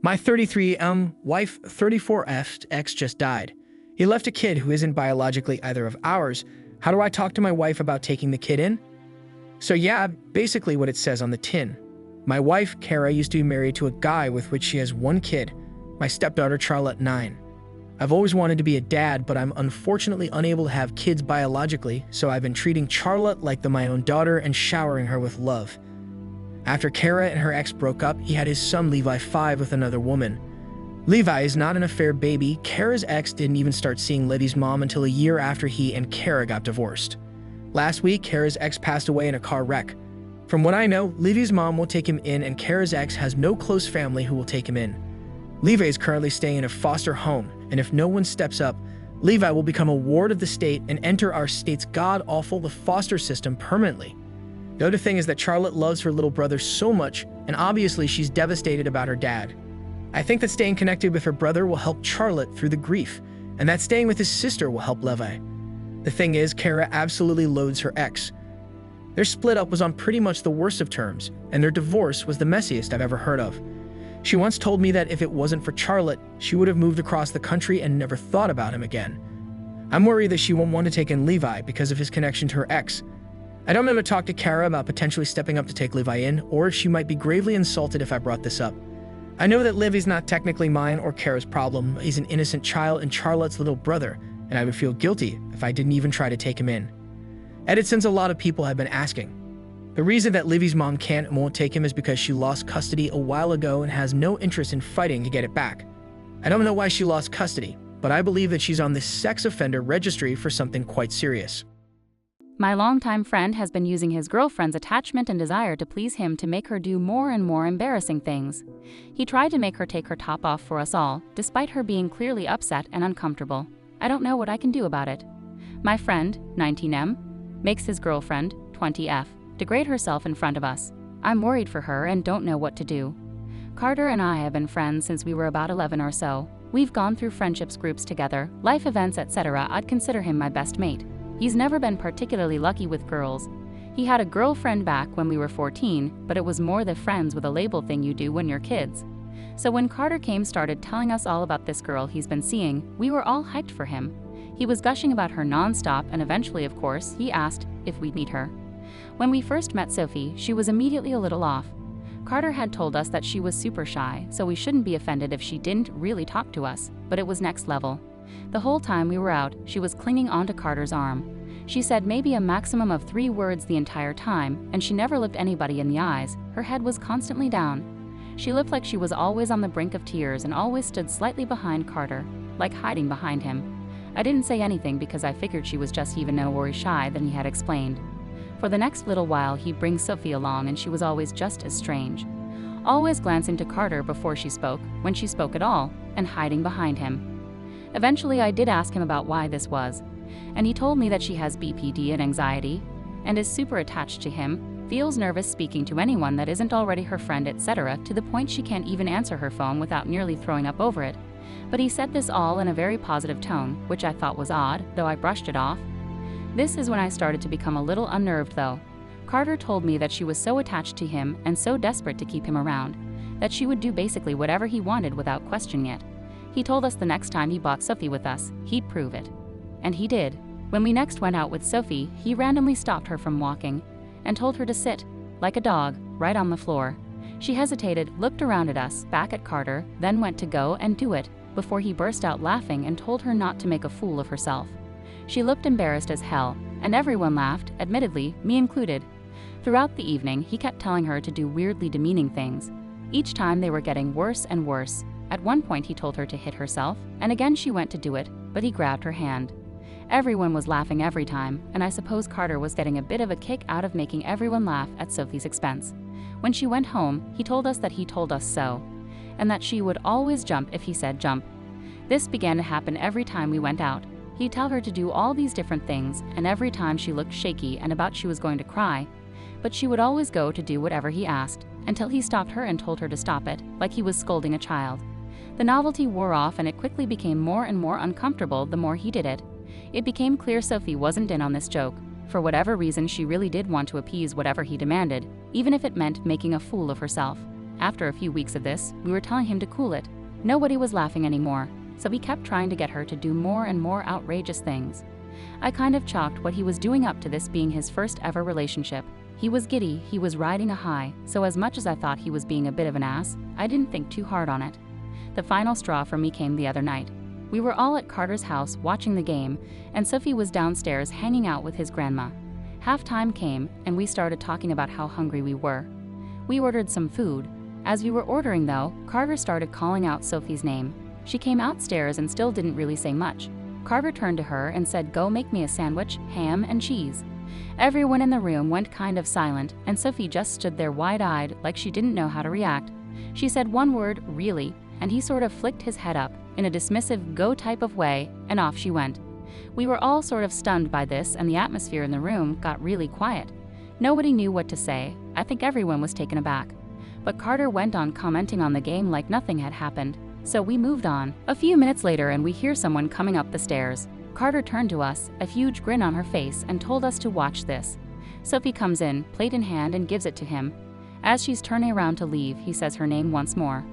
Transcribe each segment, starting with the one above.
My 33 wife 34F ex just died. He left a kid who isn't biologically either of ours. How do I talk to my wife about taking the kid in? So yeah, basically what it says on the tin. My wife, Kara, used to be married to a guy with which she has one kid, my stepdaughter Charlotte, 9. I've always wanted to be a dad, but I'm unfortunately unable to have kids biologically, so I've been treating Charlotte like my own daughter and showering her with love. After Kara and her ex broke up, he had his son Levi, 5, with another woman. Levi is not an affair baby. Kara's ex didn't even start seeing Levi's mom until a year after he and Kara got divorced. Last week, Kara's ex passed away in a car wreck. From what I know, Levi's mom will take him in and Kara's ex has no close family who will take him in. Levi is currently staying in a foster home, and if no one steps up, Levi will become a ward of the state and enter our state's god-awful foster system permanently. The other thing is that Charlotte loves her little brother so much, and obviously she's devastated about her dad. I think that staying connected with her brother will help Charlotte through the grief, and that staying with his sister will help Levi. The thing is, Kara absolutely loathes her ex. Their split up was on pretty much the worst of terms, and their divorce was the messiest I've ever heard of. She once told me that if it wasn't for Charlotte, she would have moved across the country and never thought about him again. I'm worried that she won't want to take in Levi because of his connection to her ex. I don't know to talk to Kara about potentially stepping up to take Levi in, or if she might be gravely insulted if I brought this up. I know that Levi's not technically mine or Kara's problem. He's an innocent child and Charlotte's little brother, and I would feel guilty if I didn't even try to take him in. Edit, since a lot of people have been asking. The reason that Levi's mom can't and won't take him is because she lost custody a while ago and has no interest in fighting to get it back. I don't know why she lost custody, but I believe that she's on the sex offender registry for something quite serious. My longtime friend has been using his girlfriend's attachment and desire to please him to make her do more and more embarrassing things. He tried to make her take her top off for us all, despite her being clearly upset and uncomfortable. I don't know what I can do about it. My friend, 19M, makes his girlfriend, 20F, degrade herself in front of us. I'm worried for her and don't know what to do. Carter and I have been friends since we were about 11 or so. We've gone through friendships groups together, life events, etc. I'd consider him my best mate. He's never been particularly lucky with girls. He had a girlfriend back when we were 14, but it was more the friends with a label thing you do when you're kids. So when Carter started telling us all about this girl he's been seeing, we were all hyped for him. He was gushing about her non-stop, and eventually, of course, he asked if we'd meet her. When we first met Sophie, she was immediately a little off. Carter had told us that she was super shy, so we shouldn't be offended if she didn't really talk to us, but it was next level. The whole time we were out, she was clinging onto Carter's arm. She said maybe a maximum of 3 words the entire time, and she never looked anybody in the eyes. Her head was constantly down. She looked like she was always on the brink of tears and always stood slightly behind Carter, like hiding behind him. I didn't say anything because I figured she was just even more shy than he had explained. For the next little while, he'd bring Sophie along, and she was always just as strange. Always glancing to Carter before she spoke, when she spoke at all, and hiding behind him. Eventually, I did ask him about why this was, and he told me that she has BPD and anxiety, and is super attached to him, feels nervous speaking to anyone that isn't already her friend, etc., to the point she can't even answer her phone without nearly throwing up over it. But he said this all in a very positive tone, which I thought was odd, though I brushed it off. This is when I started to become a little unnerved, though. Carter told me that she was so attached to him and so desperate to keep him around, that she would do basically whatever he wanted without questioning it. He told us the next time he bought Sophie with us, he'd prove it. And he did. When we next went out with Sophie, he randomly stopped her from walking and told her to sit, like a dog, right on the floor. She hesitated, looked around at us, back at Carter, then went to go and do it, before he burst out laughing and told her not to make a fool of herself. She looked embarrassed as hell, and everyone laughed, admittedly, me included. Throughout the evening, he kept telling her to do weirdly demeaning things. Each time they were getting worse and worse. At one point he told her to hit herself, and again she went to do it, but he grabbed her hand. Everyone was laughing every time, and I suppose Carter was getting a bit of a kick out of making everyone laugh at Sophie's expense. When she went home, he told us that he told us so, and that she would always jump if he said jump. This began to happen every time we went out. He'd tell her to do all these different things, and every time she looked shaky and about she was going to cry, but she would always go to do whatever he asked, until he stopped her and told her to stop it, like he was scolding a child. The novelty wore off, and it quickly became more and more uncomfortable the more he did it. It became clear Sophie wasn't in on this joke. For whatever reason, she really did want to appease whatever he demanded, even if it meant making a fool of herself. After a few weeks of this, we were telling him to cool it. Nobody was laughing anymore, so he kept trying to get her to do more and more outrageous things. I kind of chalked what he was doing up to this being his first ever relationship. He was giddy, he was riding a high, so as much as I thought he was being a bit of an ass, I didn't think too hard on it. The final straw for me came the other night. We were all at Carter's house watching the game, and Sophie was downstairs hanging out with his grandma. Halftime came, and we started talking about how hungry we were. We ordered some food. As we were ordering though, Carter started calling out Sophie's name. She came outstairs and still didn't really say much. Carter turned to her and said, "Go make me a sandwich, ham and cheese." Everyone in the room went kind of silent, and Sophie just stood there wide-eyed like she didn't know how to react. She said one word, "Really?" and he sort of flicked his head up in a dismissive go type of way, and off she went. We were all sort of stunned by this, and the atmosphere in the room got really quiet. Nobody knew what to say. I think everyone was taken aback. But Carter went on commenting on the game like nothing had happened. So we moved on. A few minutes later and we hear someone coming up the stairs. Carter turned to us, a huge grin on her face, and told us to watch this. Sophie comes in, plate in hand, and gives it to him. As she's turning around to leave, he says her name once more.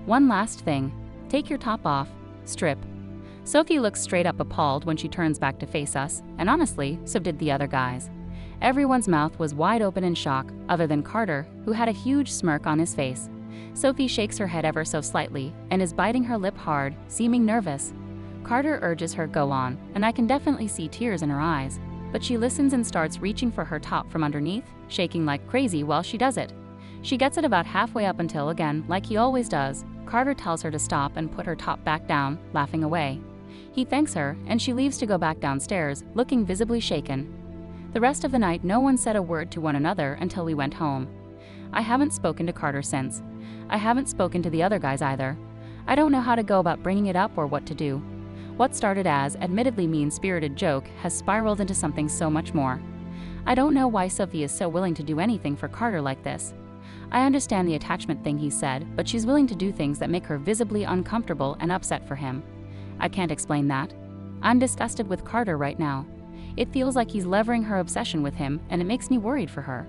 "One last thing. Take your top off. Strip." Sophie looks straight up appalled when she turns back to face us, and honestly, so did the other guys. Everyone's mouth was wide open in shock, other than Carter, who had a huge smirk on his face. Sophie shakes her head ever so slightly and is biting her lip hard, seeming nervous. Carter urges her go on, and I can definitely see tears in her eyes, but she listens and starts reaching for her top from underneath, shaking like crazy while she does it. She gets it about halfway up until, again, like he always does, Carter tells her to stop and put her top back down, laughing away. He thanks her, and she leaves to go back downstairs, looking visibly shaken. The rest of the night no one said a word to one another until we went home. I haven't spoken to Carter since. I haven't spoken to the other guys either. I don't know how to go about bringing it up or what to do. What started as admittedly mean-spirited joke has spiraled into something so much more. I don't know why Sophie is so willing to do anything for Carter like this. I understand the attachment thing he said, but she's willing to do things that make her visibly uncomfortable and upset for him. I can't explain that. I'm disgusted with Carter right now. It feels like he's levering her obsession with him, and it makes me worried for her.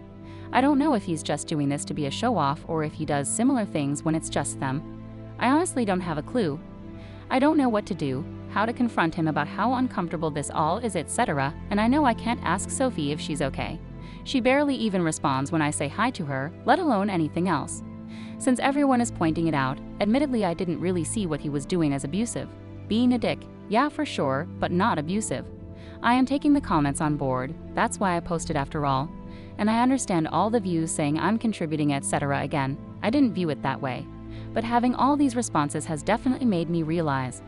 I don't know if he's just doing this to be a show-off or if he does similar things when it's just them. I honestly don't have a clue. I don't know what to do, how to confront him about how uncomfortable this all is, etc., and I know I can't ask Sophie if she's okay. She barely even responds when I say hi to her, let alone anything else. Since everyone is pointing it out, admittedly I didn't really see what he was doing as abusive. Being a dick, yeah for sure, but not abusive. I am taking the comments on board, that's why I posted after all. And I understand all the views saying I'm contributing, etc. Again, I didn't view it that way. But having all these responses has definitely made me realize.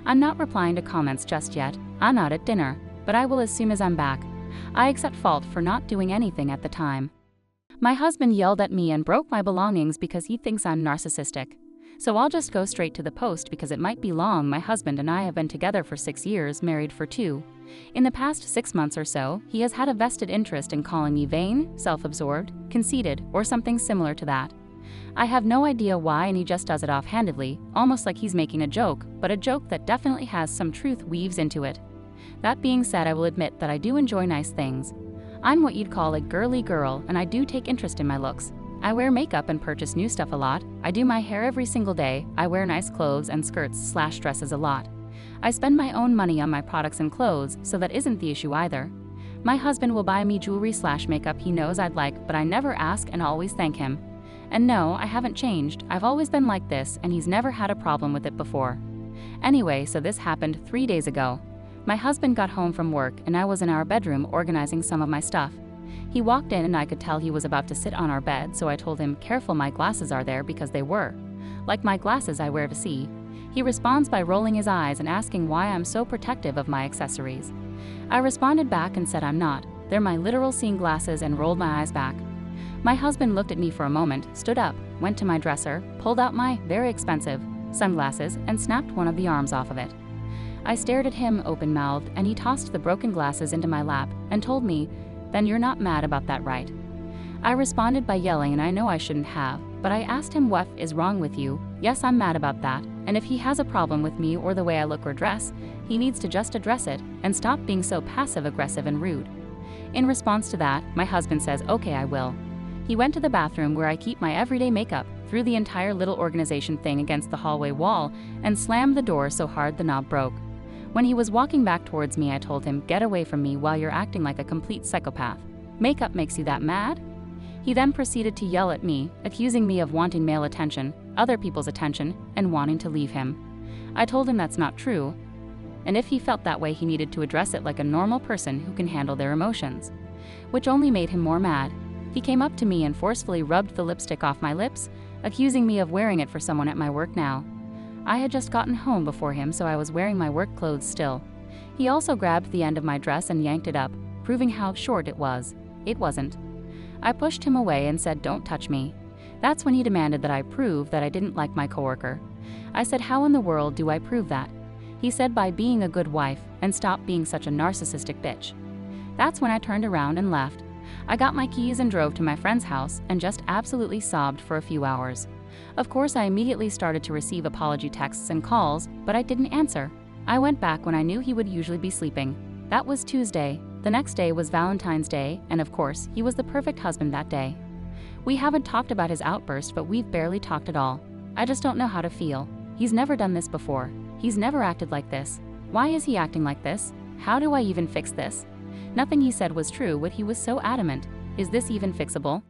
I'm not replying to comments just yet, I'm out at dinner, but I will as soon as I'm back. I accept fault for not doing anything at the time. My husband yelled at me and broke my belongings because he thinks I'm narcissistic. So I'll just go straight to the post because it might be long. My husband and I have been together for 6 years, married for 2. In the past 6 months or so, he has had a vested interest in calling me vain, self-absorbed, conceited, or something similar to that. I have no idea why, and he just does it offhandedly, almost like he's making a joke, but a joke that definitely has some truth weaves into it. That being said, I will admit that I do enjoy nice things. I'm what you'd call a girly girl, and I do take interest in my looks. I wear makeup and purchase new stuff a lot. I do my hair every single day. I wear nice clothes and skirts/dresses a lot. I spend my own money on my products and clothes, so that isn't the issue either. My husband will buy me jewelry/makeup he knows I'd like, but I never ask and always thank him. And no, I haven't changed. I've always been like this, and he's never had a problem with it before. Anyway, so this happened 3 days ago. My husband got home from work, and I was in our bedroom organizing some of my stuff. He walked in and I could tell he was about to sit on our bed, so I told him, "Careful, my glasses are there," because they were. Like my glasses I wear to see. He responds by rolling his eyes and asking why I'm so protective of my accessories. I responded back and said I'm not. They're my literal seeing glasses, and rolled my eyes back. My husband looked at me for a moment, stood up, went to my dresser, pulled out my very expensive sunglasses, and snapped one of the arms off of it. I stared at him open-mouthed, and he tossed the broken glasses into my lap and told me, "Then you're not mad about that, right?" I responded by yelling, and I know I shouldn't have, but I asked him, "What is wrong with you?" Yes, I'm mad about that, and if he has a problem with me or the way I look or dress, he needs to just address it and stop being so passive-aggressive and rude. In response to that, my husband says, "Okay, I will." He went to the bathroom where I keep my everyday makeup, threw the entire little organization thing against the hallway wall, and slammed the door so hard the knob broke. When he was walking back towards me, I told him, "Get away from me while you're acting like a complete psychopath. Makeup makes you that mad?" He then proceeded to yell at me, accusing me of wanting male attention, other people's attention, and wanting to leave him. I told him that's not true, and if he felt that way, he needed to address it like a normal person who can handle their emotions, which only made him more mad. He came up to me and forcefully rubbed the lipstick off my lips, accusing me of wearing it for someone at my work now. I had just gotten home before him, so I was wearing my work clothes still. He also grabbed the end of my dress and yanked it up, proving how short it was. It wasn't. I pushed him away and said, "Don't touch me." That's when he demanded that I prove that I didn't like my coworker. I said, "How in the world do I prove that?" He said, "By being a good wife and stop being such a narcissistic bitch." That's when I turned around and left. I got my keys and drove to my friend's house and just absolutely sobbed for a few hours. Of course, I immediately started to receive apology texts and calls, but I didn't answer. I went back when I knew he would usually be sleeping. That was Tuesday. The next day was Valentine's Day, and of course, he was the perfect husband that day. We haven't talked about his outburst, but we've barely talked at all. I just don't know how to feel. He's never done this before. He's never acted like this. Why is he acting like this? How do I even fix this? Nothing he said was true, but he was so adamant. Is this even fixable?